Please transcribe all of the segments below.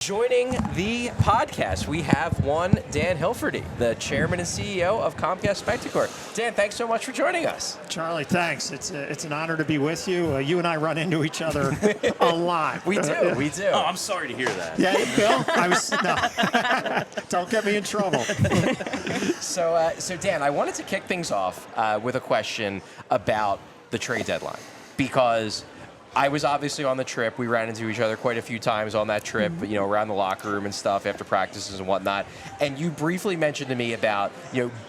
Joining the podcast, we have one Dan Hilferty, the chairman and CEO of Comcast Spectacor. Dan, thanks so much for joining us. Charlie, thanks. It's an honor to be with you. You and I run into each other a lot. We do. Oh, I'm sorry to hear that. Yeah, Bill, no. Don't get me in trouble. So Dan, I wanted to kick things off with a question about the trade deadline, because I was obviously on the trip. We ran into each other quite a few times on that trip, around the locker room and stuff after practices and whatnot. And you briefly mentioned to me about,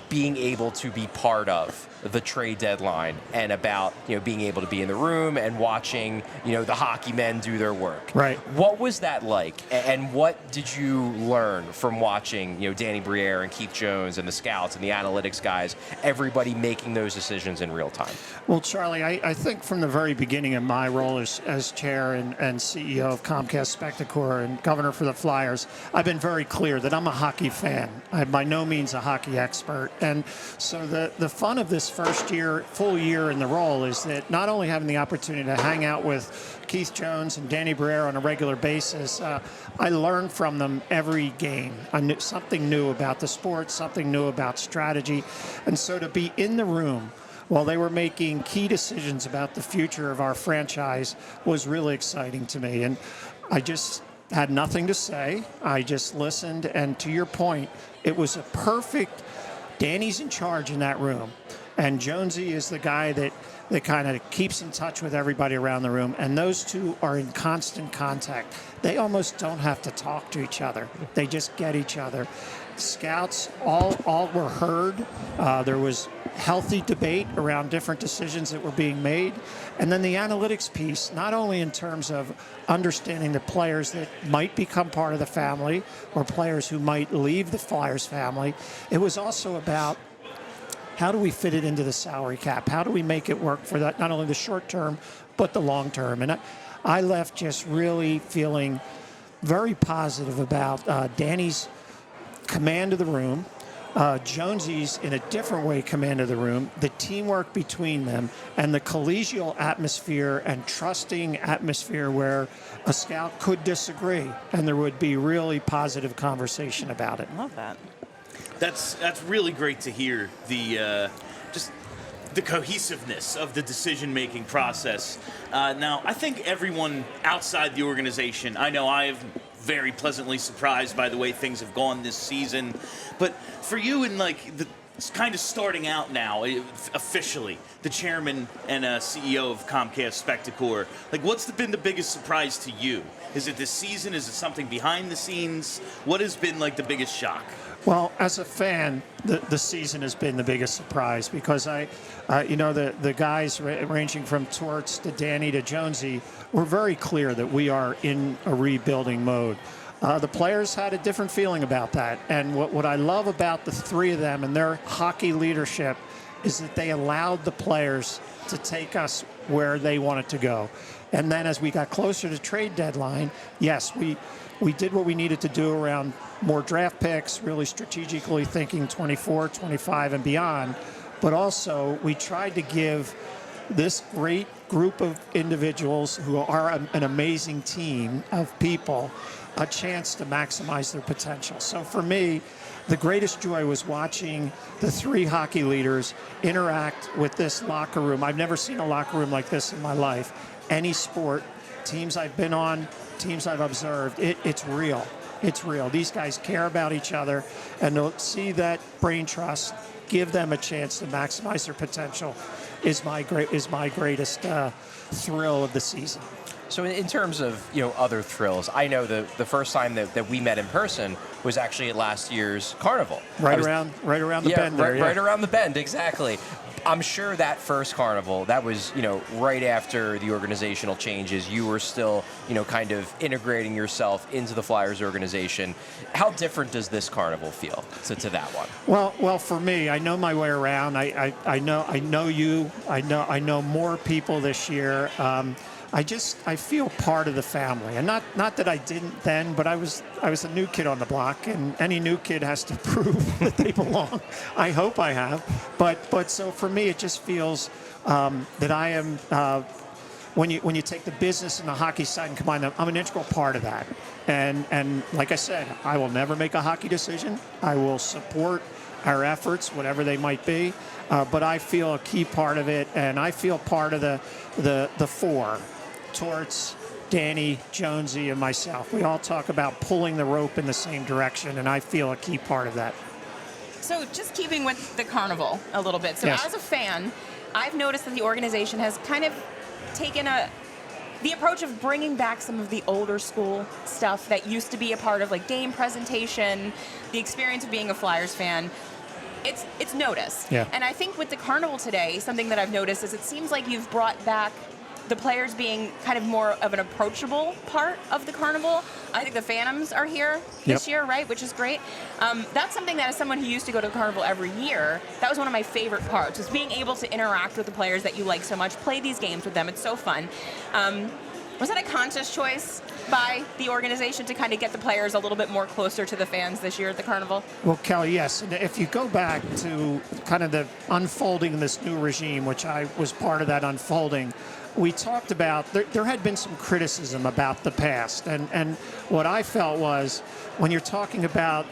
being able to be part of the trade deadline and about, being able to be in the room and watching, the hockey men do their work. Right. What was that like? And what did you learn from watching, Danny Briere and Keith Jones and the scouts and the analytics guys, everybody making those decisions in real time? Well, Charlie, I think from the very beginning of my role as chair and CEO of Comcast Spectacor and governor for the Flyers, I've been very clear that I'm a hockey fan. I'm by no means a hockey expert. And so the fun of this first year, full year in the role, is that not only having the opportunity to hang out with Keith Jones and Danny Briere on a regular basis, I learned from them every game. I knew something new about the sport, something new about strategy. And so to be in the room while they were making key decisions about the future of our franchise was really exciting to me. And I just had nothing to say. I just listened. And to your point, it was a perfect, Danny's in charge in that room. And Jonesy is the guy that kind of keeps in touch with everybody around the room. And those two are in constant contact. They almost don't have to talk to each other. They just get each other. Scouts all were heard. There was healthy debate around different decisions that were being made. And then the analytics piece, not only in terms of understanding the players that might become part of the family or players who might leave the Flyers family, it was also about how do we fit it into the salary cap? How do we make it work for that, not only the short term, but the long term? And I left just really feeling very positive about Danny's command of the room, Jonesy's in a different way command of the room, the teamwork between them, and the collegial atmosphere and trusting atmosphere where a scout could disagree and there would be really positive conversation about it. I love that. That's really great to hear. Just the cohesiveness of the decision-making process. Now, I think everyone outside the organization, I know I've very pleasantly surprised by the way things have gone this season. But for you, in kind of starting out now, officially, the chairman and CEO of Comcast Spectacor, what's been the biggest surprise to you? Is it this season? Is it something behind the scenes? What has been the biggest shock? Well, as a fan, the season has been the biggest surprise because the guys ranging from Torts to Danny to Jonesy were very clear that we are in a rebuilding mode. The players had a different feeling about that. And what I love about the three of them and their hockey leadership is that they allowed the players to take us where they wanted to go. And then as we got closer to trade deadline, yes, we did what we needed to do around more draft picks, really strategically thinking 24, 25, and beyond. But also, we tried to give this great group of individuals who are an amazing team of people a chance to maximize their potential. So for me, the greatest joy was watching the three hockey leaders interact with this locker room. I've never seen a locker room like this in my life. Any sport, teams I've been on, teams I've observed, it's real. It's real. These guys care about each other, and to see that brain trust, give them a chance to maximize their potential, is my greatest thrill of the season. So in terms of other thrills, I know the first time that we met in person was actually at last year's carnival. Right around the bend there. Right around the bend, exactly. I'm sure that first carnival, that was, right after the organizational changes. You were still, kind of integrating yourself into the Flyers organization. How different does this carnival feel to that one? Well, for me, I know my way around. I know you. I know more people this year. I feel part of the family, and not that I didn't then, but I was a new kid on the block, and any new kid has to prove that they belong. I hope I have, but so for me, it just feels that I am when you take the business and the hockey side and combine them, I'm an integral part of that. And like I said, I will never make a hockey decision. I will support our efforts, whatever they might be. But I feel a key part of it, and I feel part of the four, Torts, Danny, Jonesy, and myself. We all talk about pulling the rope in the same direction, and I feel a key part of that. So just keeping with the carnival a little bit. So Yes. as a fan, I've noticed that the organization has kind of taken the approach of bringing back some of the older school stuff that used to be a part of like game presentation, the experience of being a Flyers fan. It's noticed. Yeah. And I think with the carnival today, something that I've noticed is it seems like you've brought back the players being kind of more of an approachable part of the carnival. I think the Phantoms are here this year, right? Which is great. That's something that as someone who used to go to the carnival every year, that was one of my favorite parts, was being able to interact with the players that you like so much, play these games with them. It's so fun. Was that a conscious choice by the organization to kind of get the players a little bit more closer to the fans this year at the carnival? Well, Kelly, yes. And if you go back to kind of the unfolding of this new regime, which I was part of that unfolding, we talked about there had been some criticism about the past, and what I felt was when you're talking about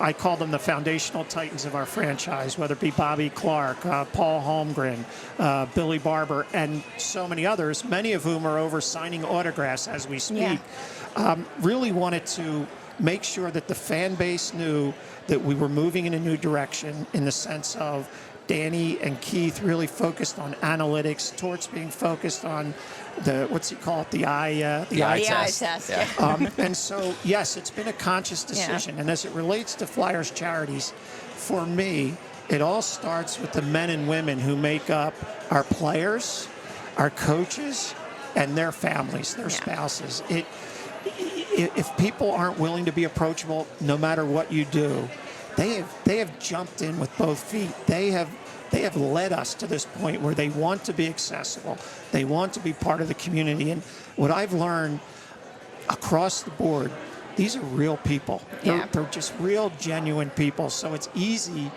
I call them the foundational titans of our franchise, whether it be Bobby Clark, Paul Holmgren, Billy Barber, and so many others, many of whom are over signing autographs as we speak. Really wanted to make sure that the fan base knew that we were moving in a new direction in the sense of Danny and Keith really focused on analytics, Torts being focused on the eye test. Yeah. And so, yes, it's been a conscious decision. And as it relates to Flyers Charities, for me, it all starts with the men and women who make up our players, our coaches, and their families, their spouses. If people aren't willing to be approachable, no matter what you do, they have jumped in with both feet. They have led us to this point where they want to be accessible. They want to be part of the community. And what I've learned across the board, these are real people. They're just real, genuine people. So it's easy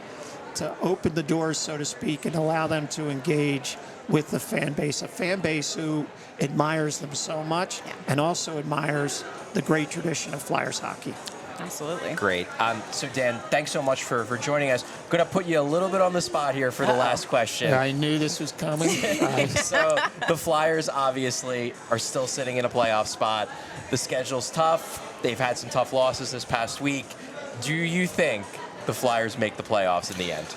to open the doors, so to speak, and allow them to engage with the fan base, a fan base who admires them so much and also admires the great tradition of Flyers hockey. Absolutely. Great. So, Dan, thanks so much for joining us. Going to put you a little bit on the spot here for the last question. I knew this was coming. So, the Flyers obviously are still sitting in a playoff spot. The schedule's tough. They've had some tough losses this past week. Do you think the Flyers make the playoffs in the end?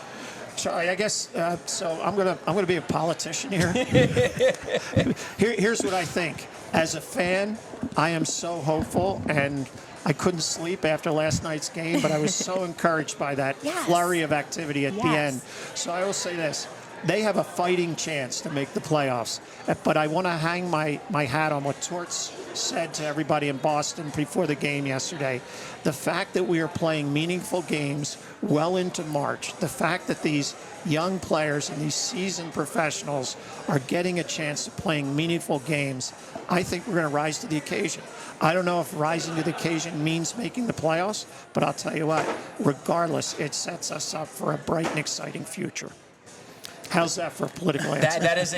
Charlie, I guess so. I'm gonna be a politician here. Here's what I think. As a fan, I am so hopeful, and I couldn't sleep after last night's game, but I was so encouraged by that flurry of activity at the end. So I will say this. They have a fighting chance to make the playoffs. But I want to hang my hat on what Torts said to everybody in Boston before the game yesterday. The fact that we are playing meaningful games well into March, the fact that these young players and these seasoned professionals are getting a chance to playing meaningful games, I think we're going to rise to the occasion. I don't know if rising to the occasion means making the playoffs, but I'll tell you what, regardless, it sets us up for a bright and exciting future. How's that for a political answer? That is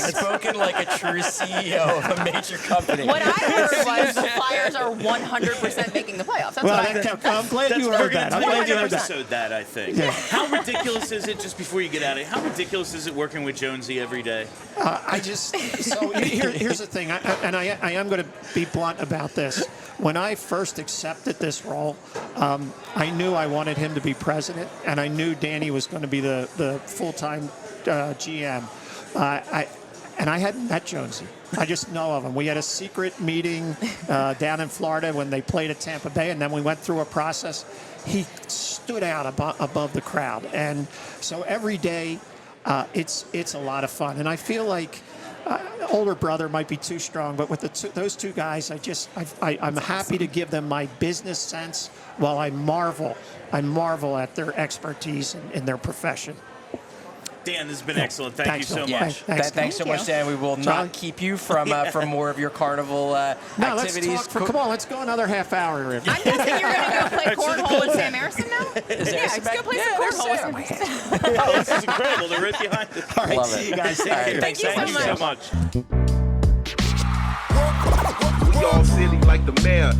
spoken like a true CEO of a major company. What I heard was the Flyers are 100% making the playoffs. That's what I heard. I'm glad you heard that. I'm glad you heard that. Episode that, I think. Yeah. How ridiculous is it, just before you get out of it, how ridiculous is it working with Jonesy every day? Here's the thing, I am going to be blunt about this. When I first accepted this role, I knew I wanted him to be president, and I knew Danny was going to be the full-time GM. And I hadn't met Jonesy. I just know of him. We had a secret meeting down in Florida when they played at Tampa Bay, and then we went through a process. He stood out above the crowd. And so every day, it's a lot of fun. And I feel like older brother might be too strong, but with those two guys, I'm happy to give them my business sense while I marvel at their expertise in their profession. Dan, this has been excellent. Thank you so Yeah, much. thanks so much, Dan. We will Charlie? not keep you from more of your carnival No, activities. let's talk. Come on, let's go another half hour. I'm guessing you're going to go play cornhole with Sam Harrison now? Let's go play some cornhole with Sam Harrison. Oh, this is incredible. They're right behind us. All right, Love see it. you guys. All right, Thank you so much. much. We all silly like the mayor.